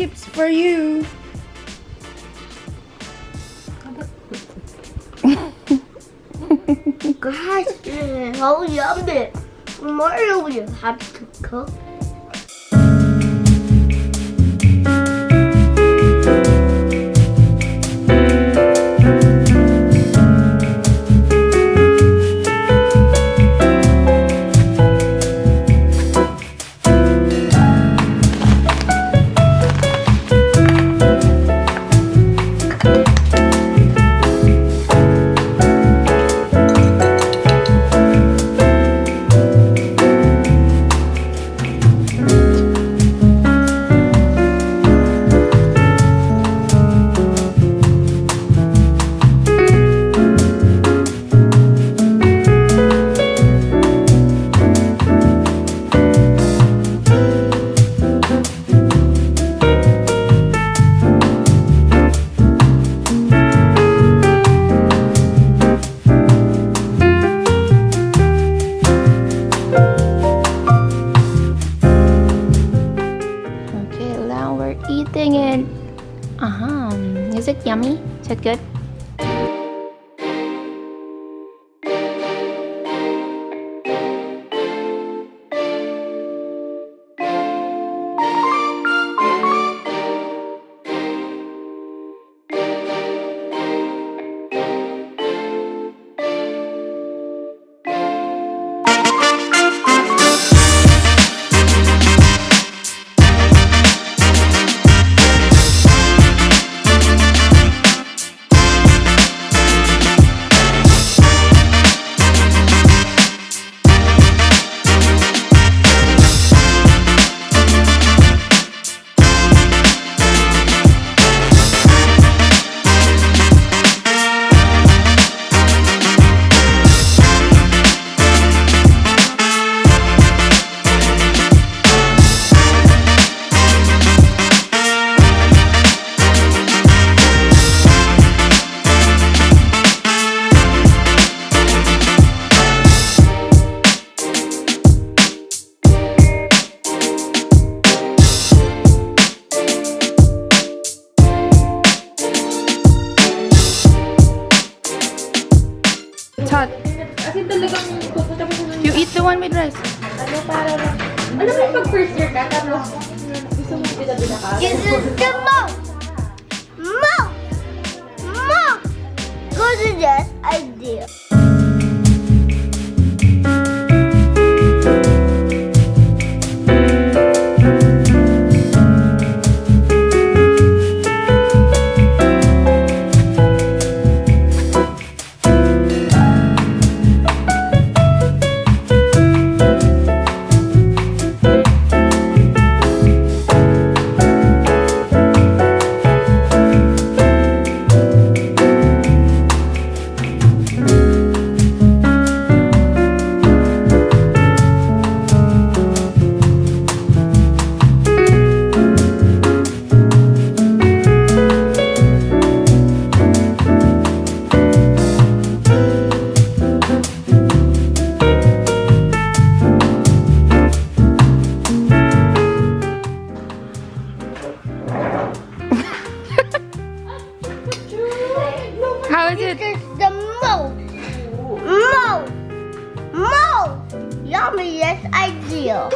chips for you. Gosh, so yummy. Tomorrow we have to cook. Eating it. Is it yummy? Is it good? It's hot. Kasi talagang pupunta pa siya. You eat the one with rice. Ano para lang. Alam mo yung pag first year ka, tapos gusto mo bida-bida ka? This is the most. Go to this idea. How is it? This is the most yummiest idea.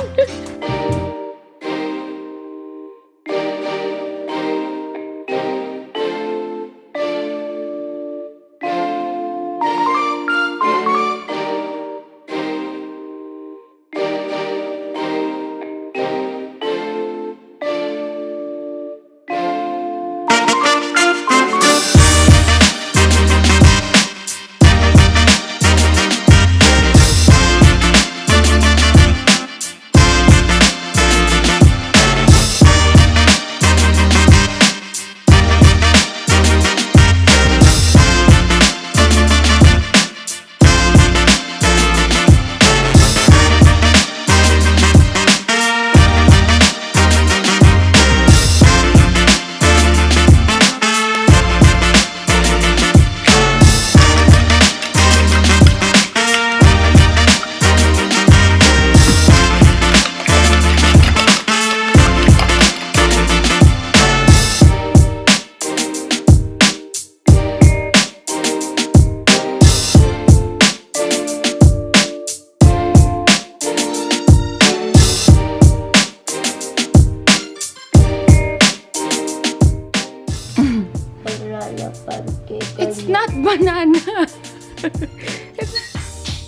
pancake. It's not banana.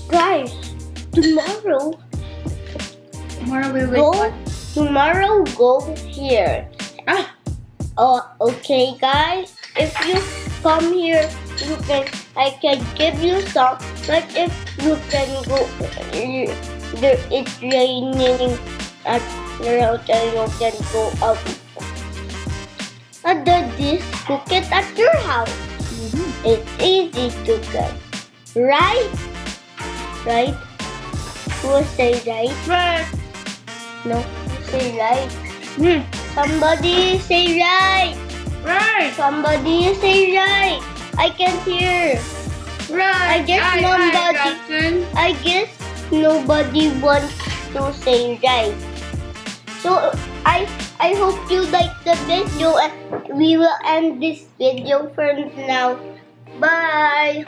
Guys, tomorrow Tomorrow we go. will what? Tomorrow go here. Ah! Oh, okay, guys. If you come here, I can give you some. But if you can go, it's raining at around and you can go out. And then this, cook it at your house. It's easy to cook, right? Right? Who say right? Right! No, say right. Somebody say right. Right! Somebody say right. I can't hear. Right! I guess Captain. I guess nobody wants to say right. So I hope you like the video and we will end this video for now. Bye.